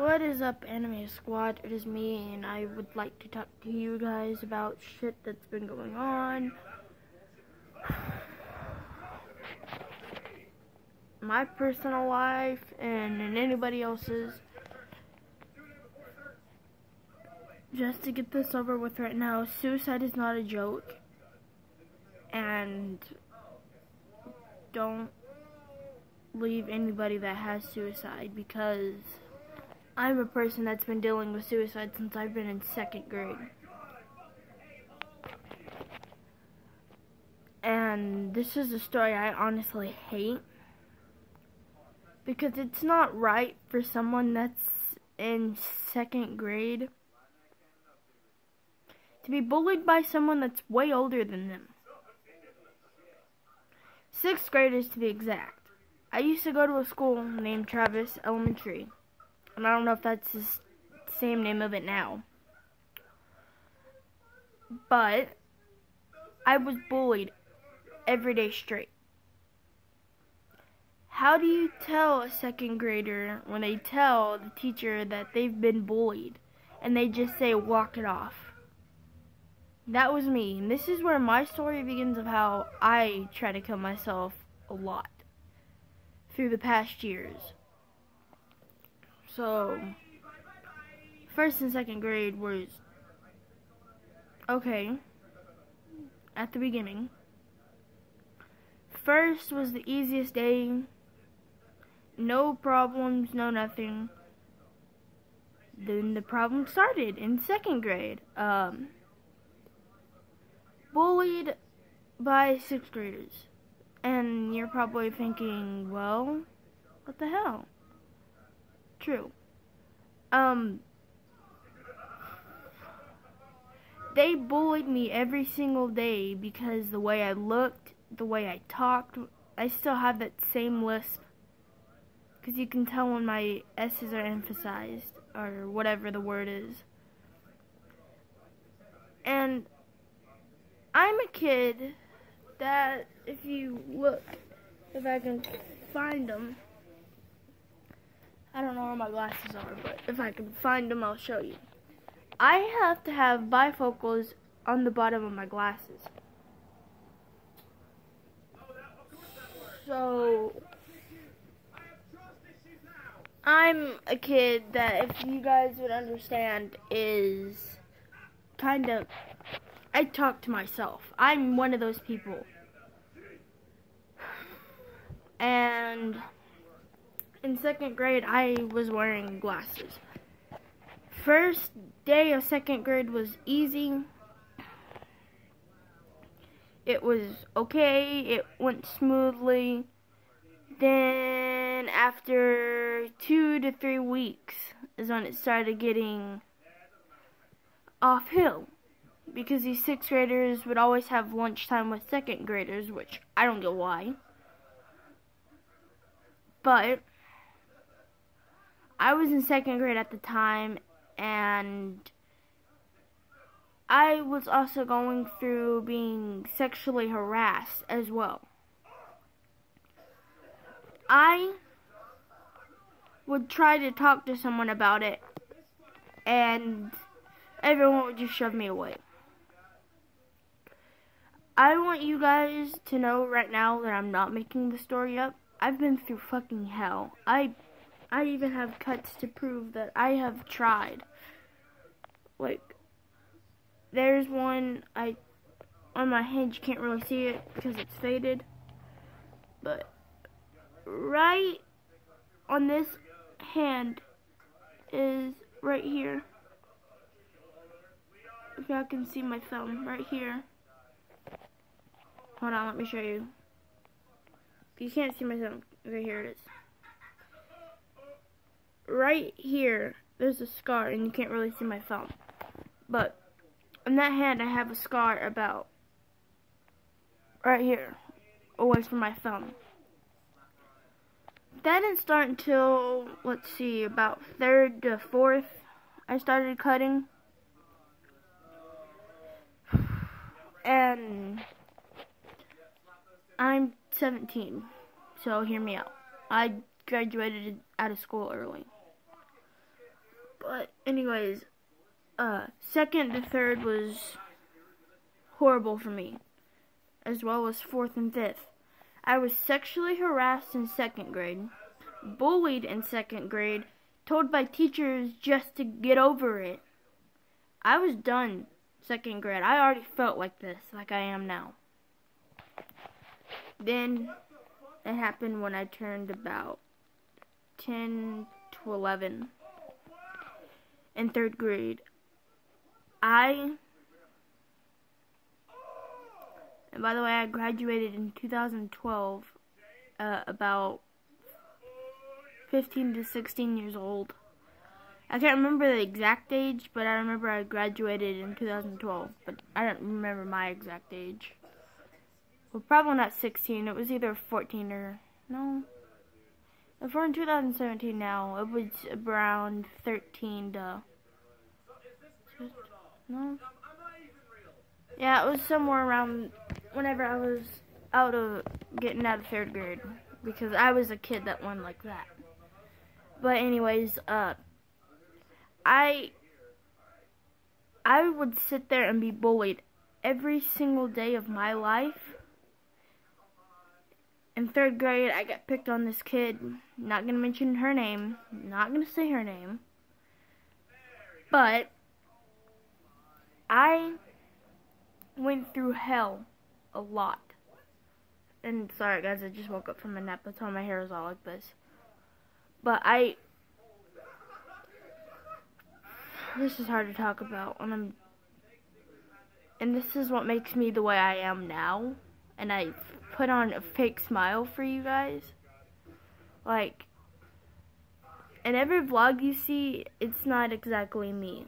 What is up, Anime Squad? It is me, and I would like to talk to you guys about shit that's been going on. My personal life and in anybody else's. Just to get this over with right now, suicide is not a joke. And don't leave anybody that has suicide, because I'm a person that's been dealing with suicide since I've been in 2nd grade. And this is a story I honestly hate, because it's not right for someone that's in 2nd grade to be bullied by someone that's way older than them. 6th graders to be exact. I used to go to a school named Travis Elementary, and I don't know if that's the same name of it now, but I was bullied every day straight. How do you tell a 2nd grader when they tell the teacher that they've been bullied and they just say walk it off? That was me, and this is where my story begins of how I try to kill myself a lot through the past years. So, 1st and 2nd grade was okay at the beginning. 1st was the easiest day, no problems, no nothing. Then the problem started in 2nd grade. Bullied by 6th graders. And you're probably thinking, well, what the hell? True. They bullied me every single day because the way I looked, the way I talked. I still have that same lisp, because you can tell when my S's are emphasized, or whatever the word is. And I'm a kid that, if you look, if I can find them, I don't know where my glasses are, but if I can find them, I'll show you. I have to have bifocals on the bottom of my glasses. So, I'm a kid that, if you guys would understand, is kind of, I talk to myself. I'm one of those people. And in 2nd grade, I was wearing glasses. 1st day of 2nd grade was easy. It was okay. It went smoothly. Then after 2 to 3 weeks is when it started getting off hill, because these 6th graders would always have lunchtime with 2nd graders, which I don't get why. But I was in 2nd grade at the time, and I was also going through being sexually harassed as well. I would try to talk to someone about it, and everyone would just shove me away. I want you guys to know right now that I'm not making the story up. I've been through fucking hell. I even have cuts to prove that I have tried. Like, there's one on my hand. You can't really see it because it's faded, but right on this hand is right here. If y'all can see my thumb right here. Hold on, let me show you. If you can't see my thumb, okay, here it is. Right here, there's a scar, and you can't really see my thumb. But on that hand, I have a scar about right here, away from my thumb. That didn't start until, let's see, about 3rd to 4th, I started cutting. And I'm 17, so hear me out. I graduated out of school early. But anyways, second to third was horrible for me, as well as fourth and fifth. I was sexually harassed in second grade, bullied in second grade, told by teachers just to get over it. I was done second grade. I already felt like this, like I am now. Then it happened when I turned about 10 to 11 in third grade. And by the way, I graduated in 2012, about 15 to 16 years old. I can't remember the exact age, but I remember I graduated in 2012, but I don't remember my exact age. Well, probably not 16, it was either 14 or, no. If we're in 2017 now, it was around 13 to, no? Yeah, it was somewhere around whenever I was getting out of third grade, because I was a kid that went like that. But anyways, I would sit there and be bullied every single day of my life. In third grade, I got picked on this kid. Not gonna mention her name. Not gonna say her name. But I went through hell a lot. And sorry guys, I just woke up from a nap. That's why my hair is all like this. But this is hard to talk about and this is what makes me the way I am now. And I put on a fake smile for you guys. Like, in every vlog you see, it's not exactly me.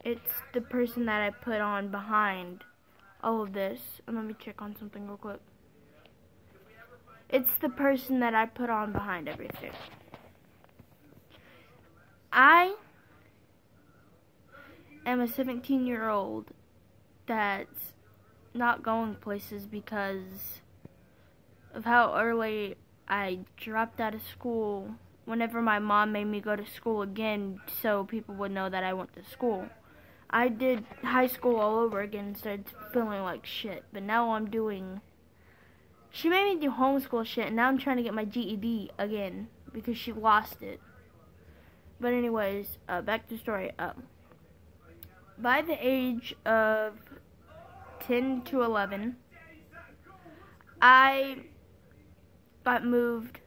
It's the person that I put on behind all of this. And let me check on something real quick. It's the person that I put on behind everything. I am a 17-year-old that's not going places because of how early I dropped out of school whenever my mom made me go to school again so people would know that I went to school. I did high school all over again and started feeling like shit, but now she made me do homeschool shit, and now I'm trying to get my GED again because she lost it. But anyways, back to the story. By the age of 10 to 11, I got moved.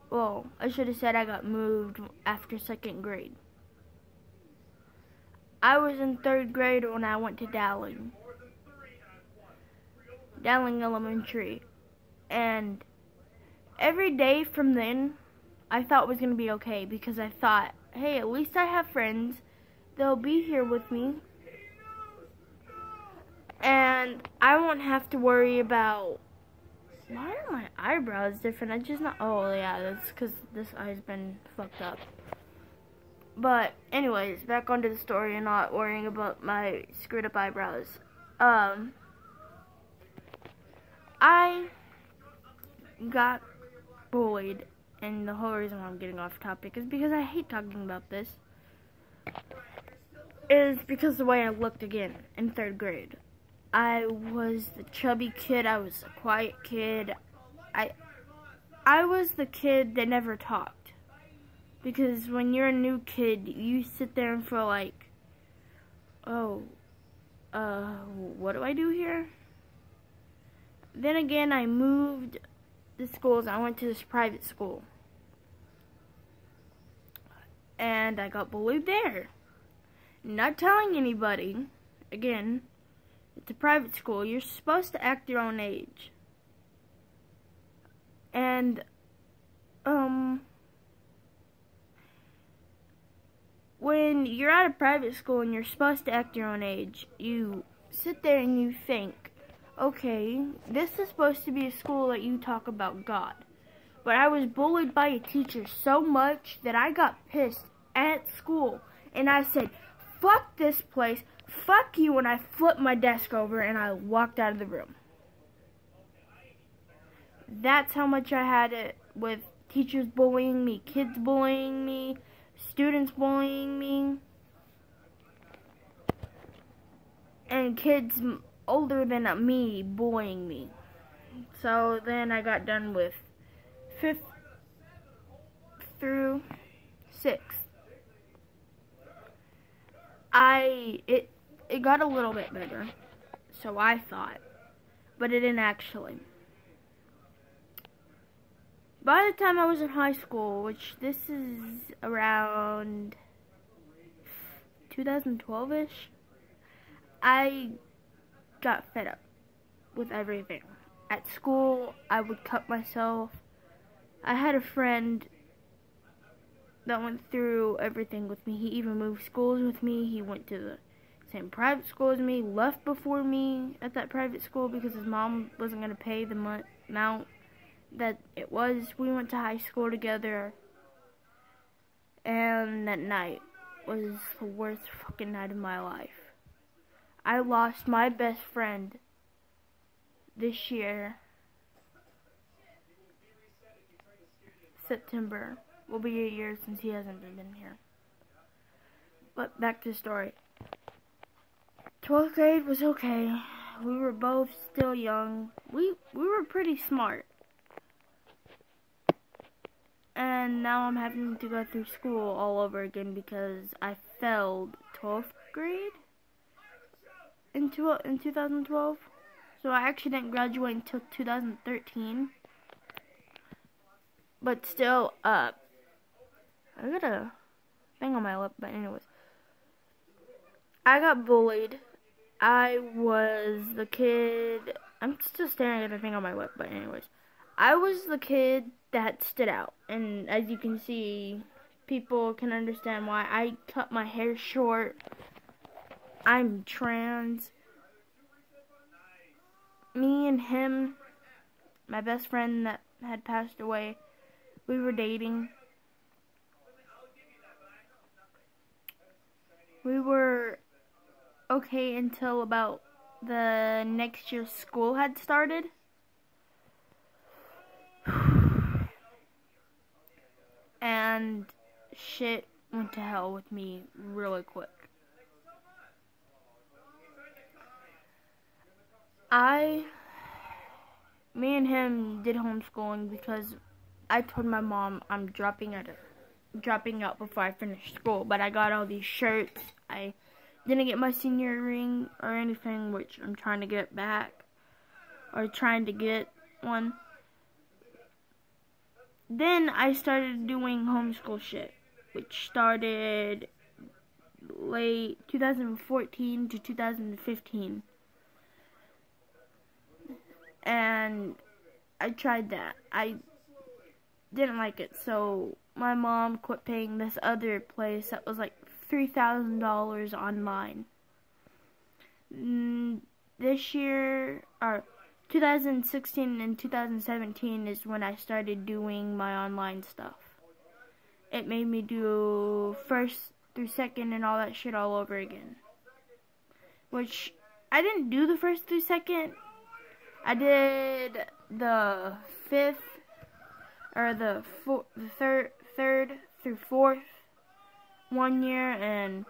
Well, I should have said I got moved after second grade. I was in third grade when I went to Dowling Elementary. And every day from then, I thought was going to be okay because I thought, hey, at least I have friends. They'll be here with me. And I won't have to worry about, why are my eyebrows different? I just not, oh yeah, that's because this eye's been fucked up. But anyways, back onto the story and not worrying about my screwed up eyebrows. I got bullied, and the whole reason why I'm getting off topic is because I hate talking about this. Is because of the way I looked again in third grade. I was the chubby kid, I was the quiet kid. I was the kid that never talked. Because when you're a new kid, you sit there and feel like, oh, what do I do here? Then again, I moved the schools. I went to this private school. And I got bullied there. Not telling anybody. Again, it's a private school. You're supposed to act your own age. And, when you're at a private school and you're supposed to act your own age, you sit there and you think, okay, this is supposed to be a school that you talk about God. But I was bullied by a teacher so much that I got pissed at school. And I said, fuck this place, fuck you, and I flipped my desk over and I walked out of the room. That's how much I had it with teachers bullying me, kids bullying me, students bullying me, and kids older than me bullying me. So then I got done with 5th through 6th. It got a little bit better, so I thought, but it didn't actually. By the time I was in high school, which this is around 2012-ish, I got fed up with everything. At school, I would cut myself. I had a friend that went through everything with me. He even moved schools with me. He went to the same private school as me, left before me at that private school because his mom wasn't going to pay the amount that it was. We went to high school together, and that night was the worst fucking night of my life. I lost my best friend this year. September will be a year since he hasn't been here. But back to the story. 12th grade was okay. We were both still young. We were pretty smart. And now I'm having to go through school all over again because I failed 12th grade in 2012. So I actually didn't graduate until 2013. But still, I got a thing on my lip, but anyways. I got bullied. I was the kid, I'm still staring at the thing on my lip, but anyways. I was the kid that stood out. And as you can see, people can understand why. I cut my hair short. I'm trans. Me and him, my best friend that had passed away, we were dating. We were okay until about the next year school had started. And shit went to hell with me really quick. Me and him did homeschooling because I told my mom I'm dropping out before I finish school, but I got all these shirts. I didn't get my senior ring or anything, which I'm trying to get back, or trying to get one. Then I started doing homeschool shit, which started late 2014 to 2015. And I tried that. I didn't like it, so my mom quit paying this other place that was like $3,000 online. This year, or 2016 and 2017 is when I started doing my online stuff. It made me do 1st through 2nd and all that shit all over again. Which, I didn't do the 1st through 2nd. I did the 5th, or the 3rd through 4th 1 year, and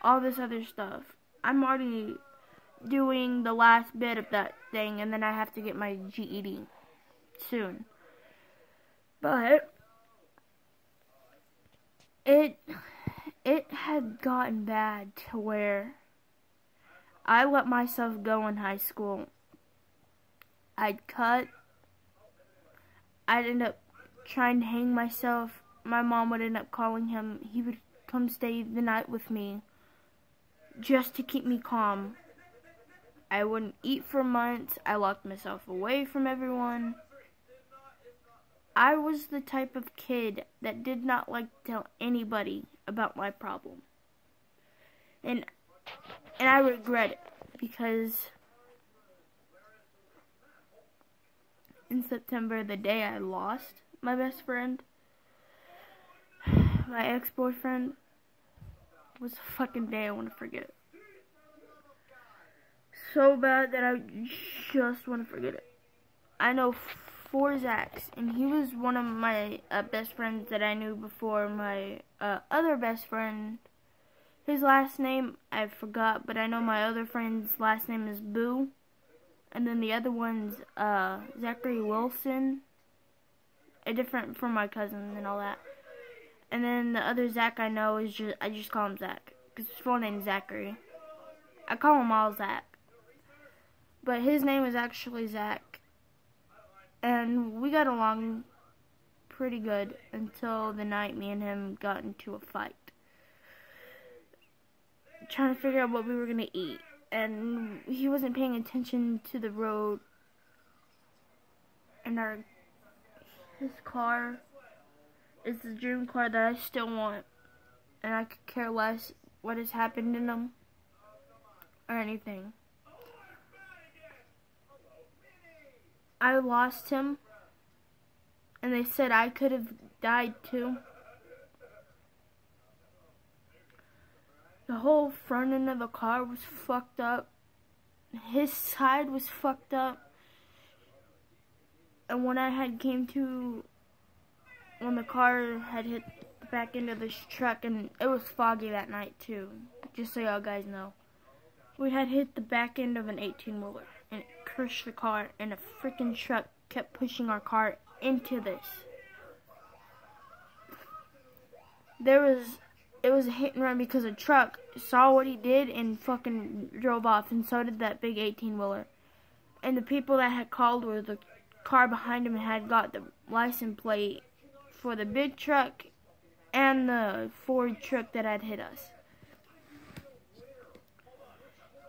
all this other stuff. I'm already doing the last bit of that thing, and then I have to get my GED soon. But it had gotten bad to where I let myself go in high school. I'd cut. I'd end up trying to hang myself. My mom would end up calling him. He would come stay the night with me just to keep me calm. I wouldn't eat for months. I locked myself away from everyone. I was the type of kid that did not like to tell anybody about my problem. And I regret it because in September, the day I lost my best friend, my ex-boyfriend, was a fucking day I want to forget. So bad that I just want to forget it. I know 4 Zachs, and he was one of my best friends that I knew before my other best friend. His last name I forgot, but I know my other friend's last name is Boo, and then the other one's Zachary Wilson, different from my cousin and all that. And then the other Zach I know is I just call him Zach, because his full name is Zachary. I call him all Zach, but his name is actually Zach. And we got along pretty good until the night me and him got into a fight, trying to figure out what we were going to eat. And he wasn't paying attention to the road. And his car is the dream car that I still want. And I could care less what has happened in him or anything. I lost him, and they said I could have died too. The whole front end of the car was fucked up. His side was fucked up. And when the car had hit the back end of this truck, and it was foggy that night too, just so y'all guys know. We had hit the back end of an 18-wheeler, and it crushed the car, and a freaking truck kept pushing our car into this. It was a hit and run because a truck saw what he did and fucking drove off, and so did that big 18-wheeler. And the people that had called were the car behind him and had got the license plate for the big truck and the Ford truck that had hit us.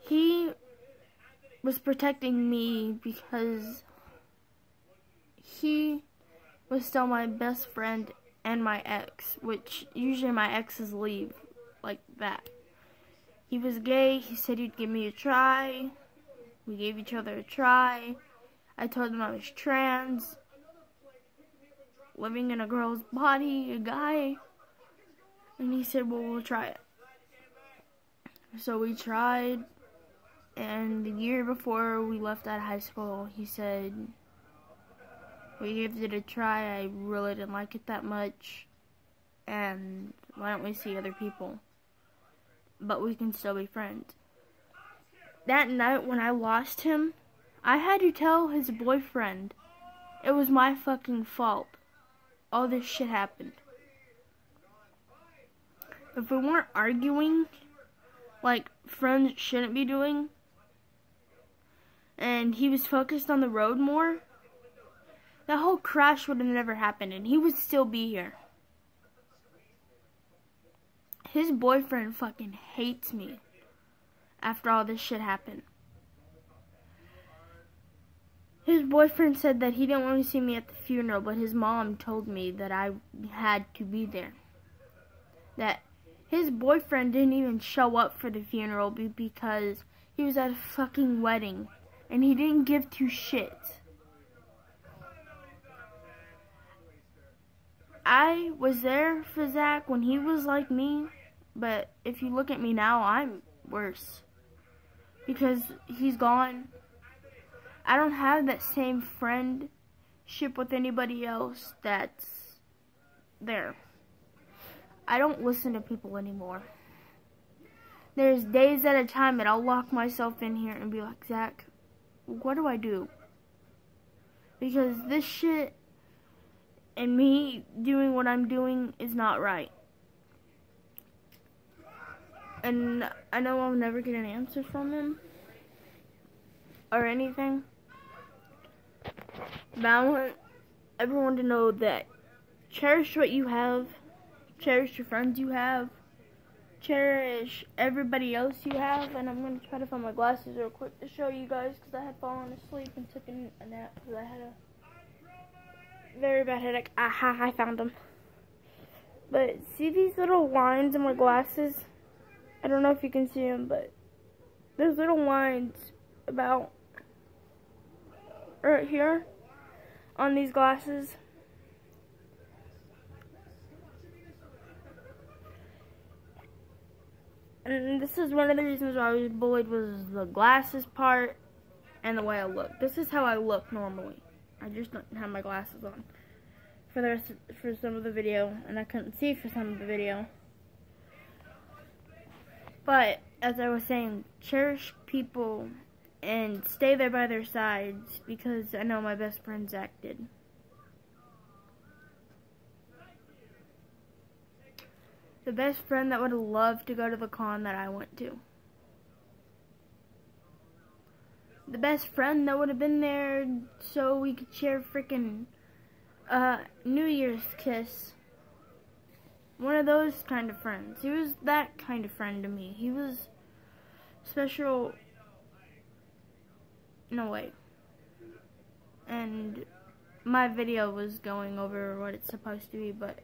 He was protecting me because he was still my best friend and my ex, which usually my exes leave like that. He was gay. He said he'd give me a try. We gave each other a try. I told him I was trans, living in a girl's body, a guy, and he said, well, we'll try it. So we tried. And the year before we left out of high school, he said, we gave it a try, I really didn't like it that much, and why don't we see other people? But we can still be friends. That night when I lost him, I had to tell his boyfriend it was my fucking fault. All this shit happened. If we weren't arguing like friends shouldn't be doing, and he was focused on the road more, that whole crash would have never happened, and he would still be here. His boyfriend fucking hates me after all this shit happened. His boyfriend said that he didn't want to see me at the funeral, but his mom told me that I had to be there. That his boyfriend didn't even show up for the funeral because he was at a fucking wedding. And he didn't give two shits. I was there for Zach when he was like me. But if you look at me now, I'm worse. Because he's gone. I don't have that same friendship with anybody else that's there. I don't listen to people anymore. There's days at a time that I'll lock myself in here and be like, Zach, what do I do? Because this shit and me doing what I'm doing is not right. And I know I'll never get an answer from him or anything. But I want everyone to know that cherish what you have, cherish your friends you have, cherish everybody else you have. And I'm going to try to find my glasses real quick to show you guys, because I had fallen asleep and took a nap because I had a very bad headache. Aha, I found them. But see these little lines in my glasses? I don't know if you can see them, but there's little lines about right here on these glasses. And this is one of the reasons why I was bullied, was the glasses part and the way I look. This is how I look normally. I just don't have my glasses on for some of the video, and I couldn't see for some of the video. But as I was saying, cherish people and stay there by their sides, because I know my best friend Zach did. The best friend that would have loved to go to the con that I went to. The best friend that would have been there so we could share freaking New Year's kiss. One of those kind of friends. He was that kind of friend to me. He was special in a way. And my video was going over what it's supposed to be, but